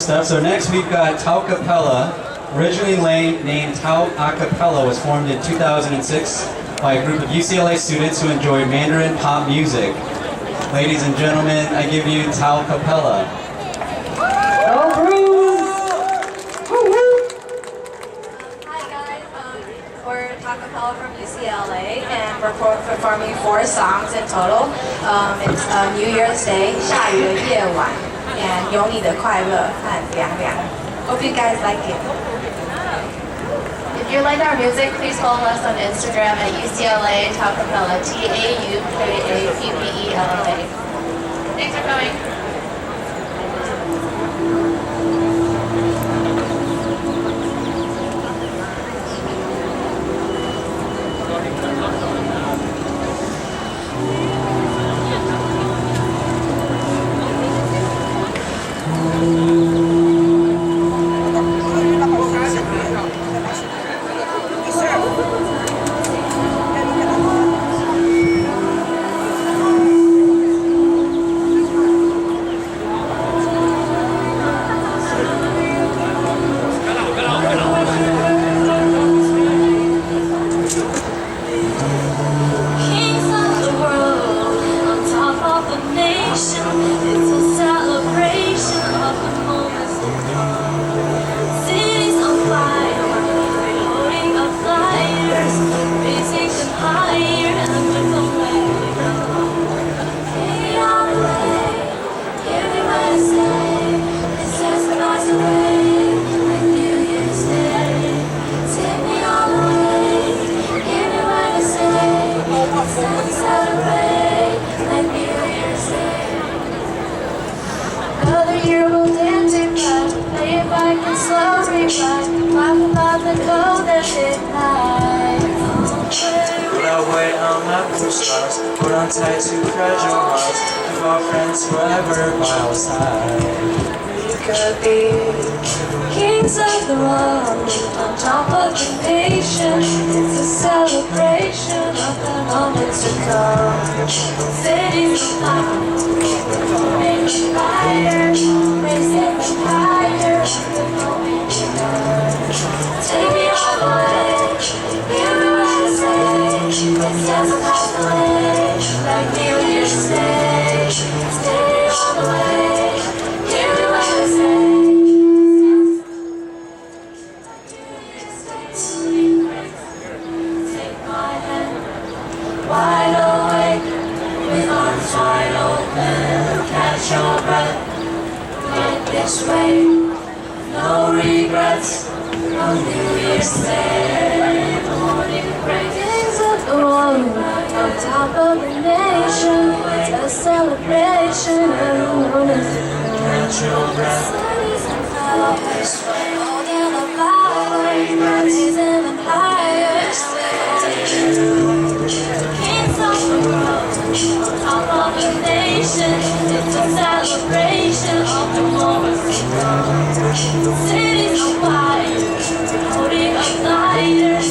Stuff. So next we've got Tau Capella. Originally named Tau Acapella, was formed in 2006 by a group of UCLA students who enjoy Mandarin pop music. Ladies and gentlemen, I give you Tau Capella. Hi guys, we're Tau Capella from UCLA and we're performing 4 songs in total. It's New Year's Day, 下雨的夜晚 and 有你的快乐和凉凉. Hope you guys like it. If you like our music, please follow us on Instagram at UCLA Tau Capella, TAUKAPPELLA. Thanks for coming. Put our weight on our stars, put on tight to fragile hearts, if our friends forever by our side. We could be kings of the world, on top of the nation. It's a celebration of the moments to come. Cities of light, making lighter, raising them higher, the moment to come. Take me all the way, hear me when I say, it doesn't have to wait, like New Year's Day. Take me all the way, hear me when I say. Wide awake, with arms wide open, catch your breath, get this way, no regrets, no New Year's Day, the morning break. Kings of the world, on top of the nation, it's a celebration, everyone is Catch your breath, this way, holding the power, raising them higher. Kings of the world, on top of the nation, it's a celebration of the moments to come. Cities on fire, holding up lighters,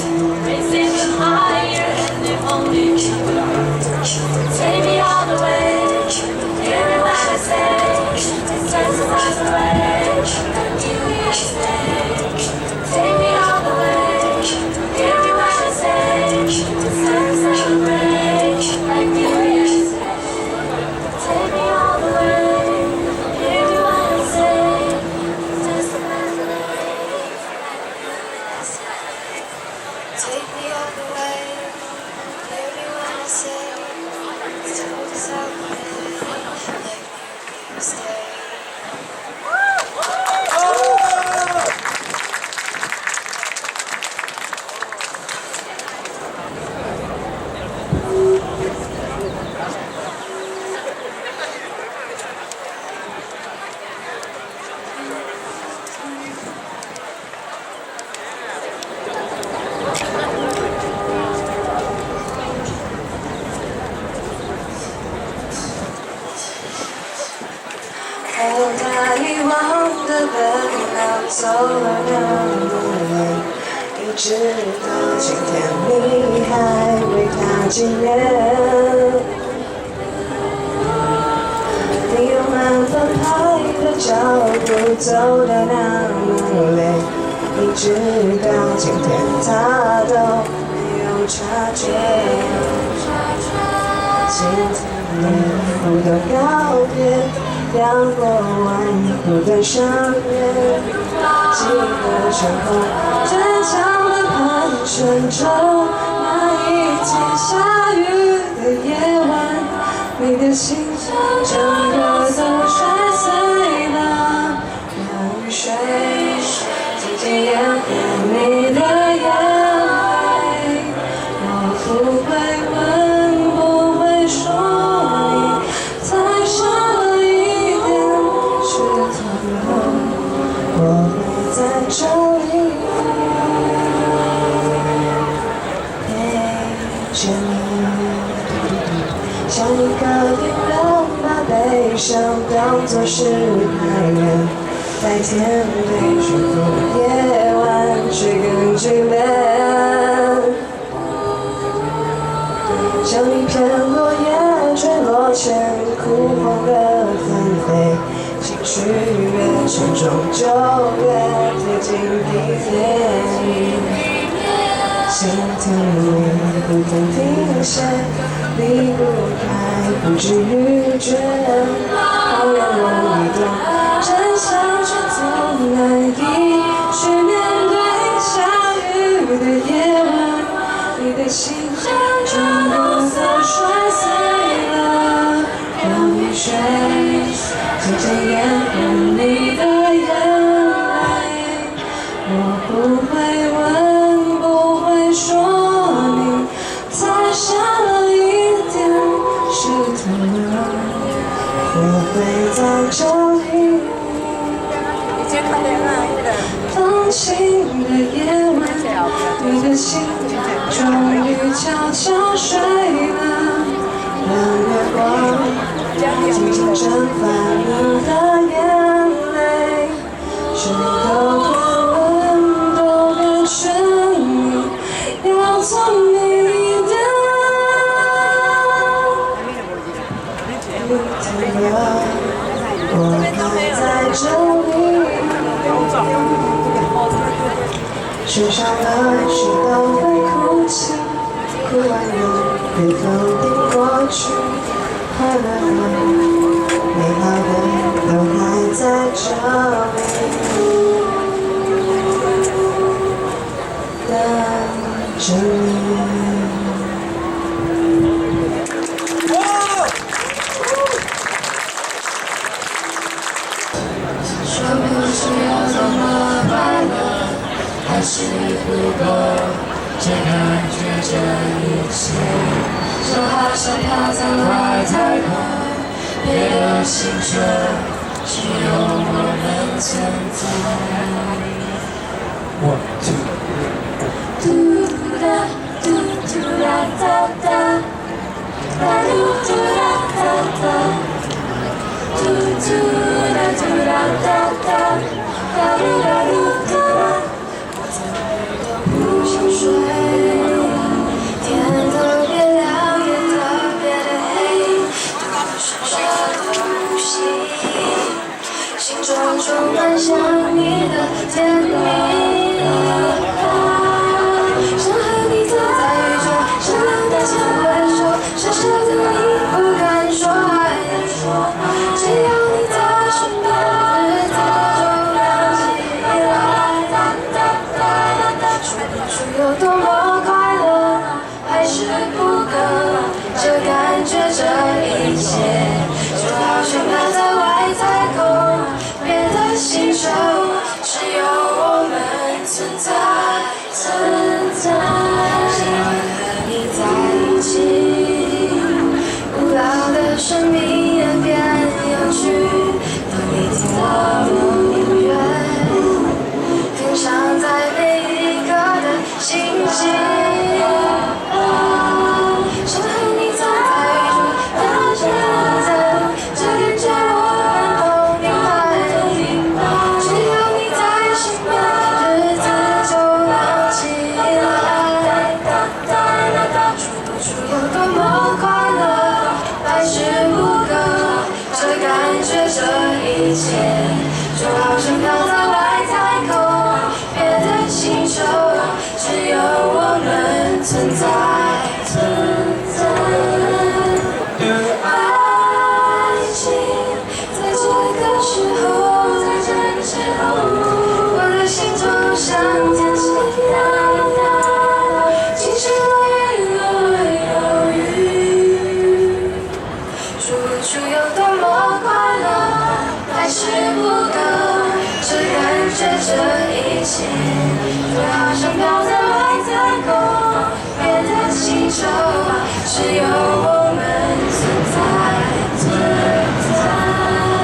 raising them higher, and they've only begun. Take me all the way, hear me when I say, it's time to pass away, like New Year's Day. Take me all the way, hear me when I say, it's time to celebrate, like New Year's Day. Take me all the way, hear me when I say, it's time to celebrate, like New Year's Day. Take me all the way, hear me when I say, it's time to celebrate, like New Year's Day.我大遗忘的本能走了2年，一直到今天你还为他纪念。你用满分拍的照片路走得那么累，你直到今天他都没有察觉。今天年复的告别，阳过万古的相约，几个成空坚强的盘旋着。那一天下雨的夜晚，你的心整个都摔碎了，让雨水渐渐淹没你的眼泪。我不会问，不会说，你太少了一点湿透了，我会在这里陪着你。像一个病人，把悲伤当作是爱人，白天被束缚，夜晚却更寂寞。像一片落叶坠落前枯黄的纷飞，情绪越沉重就越贴近地面。心跳里不曾停歇，离不开，不至于绝望。好让容易的真相，却总难以去面对。下雨的夜晚，你的心整个都摔碎了，让雨水渐渐淹没你的眼泪。我不会问，不会说，你才下了一点湿透了，我会在这里。放晴的夜晚，你的心终于悄悄睡了，让月光静静蒸发你的眼泪。谁都别问，都别劝你要聪明一点。离开了，我还在这里。受伤了，谁都会哭泣，哭完了别否定过去。快乐的、美好的都还在这里，等着你。说不出有多么快乐，还是不够，这感觉这一切，就好像飘在外太空，别的星球只有我们存在。One, two. 嘟哒嘟嘟啦哒哒，哒嘟嘟啦哒哒，嘟嘟啦嘟啦哒哒，哒嘟啦嘟嘟啦。我怎么都不想睡，天特别亮也特别的黑，对我深深的呼吸，心中充满想你的甜蜜。想和你走在雨中，闪亮的牵挥手，傻傻的你不敢说爱你，只要你在身边，日子就亮起来。哒哒哒哒哒，说不出有多么快乐，还是不够，这感觉这一切，就好像飘在外太空，别的星球只有我们存在。想和你在一起，无聊的生命也变有趣。当你听到的音乐，分享在每一个的心情。想和你走在雨中，大声地在录，这感觉我们都明白。只要你在身边，日子就亮起来。说不出有多么快乐，还是不够，这感觉这一切，就好像飘在外太空，别的星球只有我们存在。爱情在这个时候，我的心就像天气一样，晴时落雨落有雨。说不出有多么快乐，还是不够，只感觉这一切就好像飘在外太空，别的星球只有我们存在。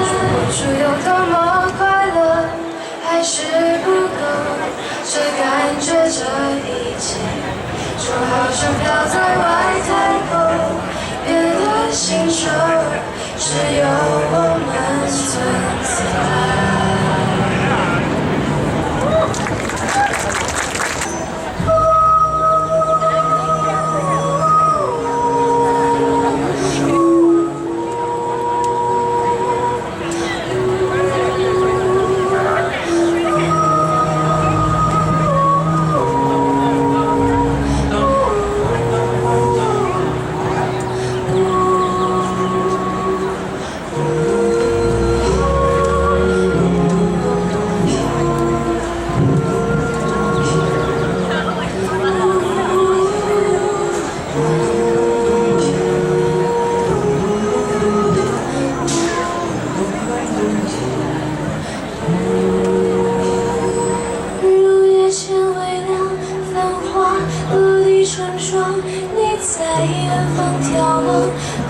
说不出有多么快乐，还是不够，只感觉这一切就好像飘在外太空，别的星球只有我们存在。在远方眺望，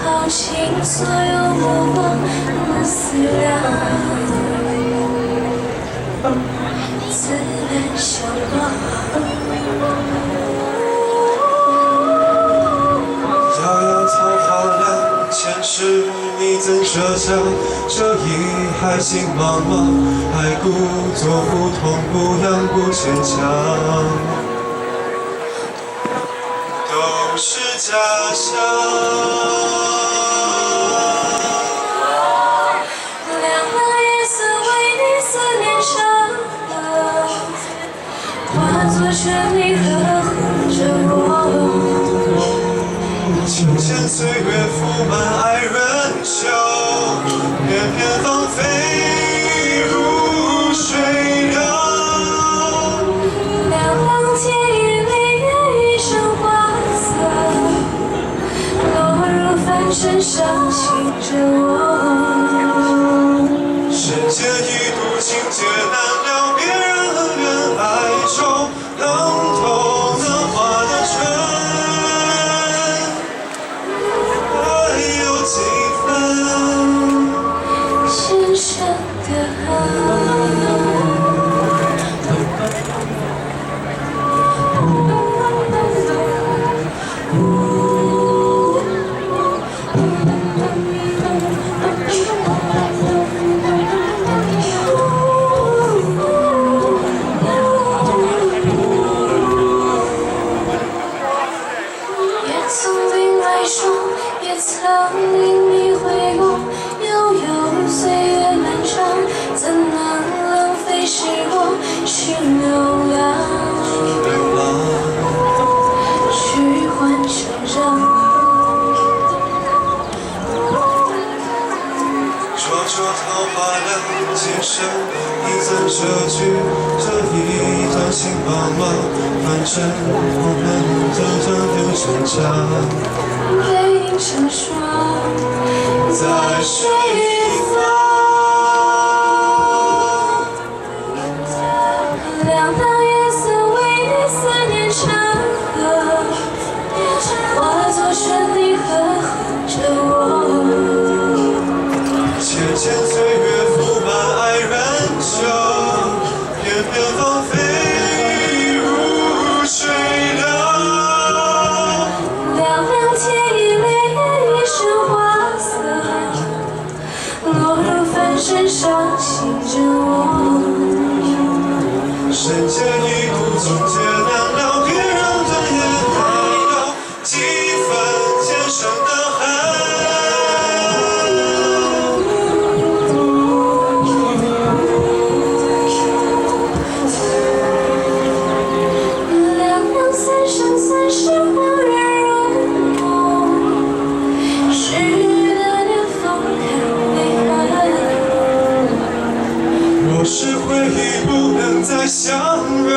耗尽所有目光的思量，自然相望。摇摇头发亮，前世你怎设想？这一海心茫茫，还故作不痛不痒不牵强。都是假象。亮的夜色为你思念成河，化作绚丽呵护着我。轻浅岁月覆满爱人袖，片片芳菲如水流。凉凉天意里一生花色，落入凡尘伤心着我。世间一度情劫难料，别人恩怨哀愁，能透能化的春。深深的也曾冰来霜，也曾令你回光。悠悠岁月漫长，怎能浪费时光去流浪？去换成长。灼灼桃花凉，今生你怎舍去这一段情茫茫？凡尘我们这场丢成家，背影成双，在水一方。亮的夜色为你思念成河，化作绚丽呵护着我。浅浅岁月覆满爱人袖，片片芳菲如水流。凉凉天意里一生花色，相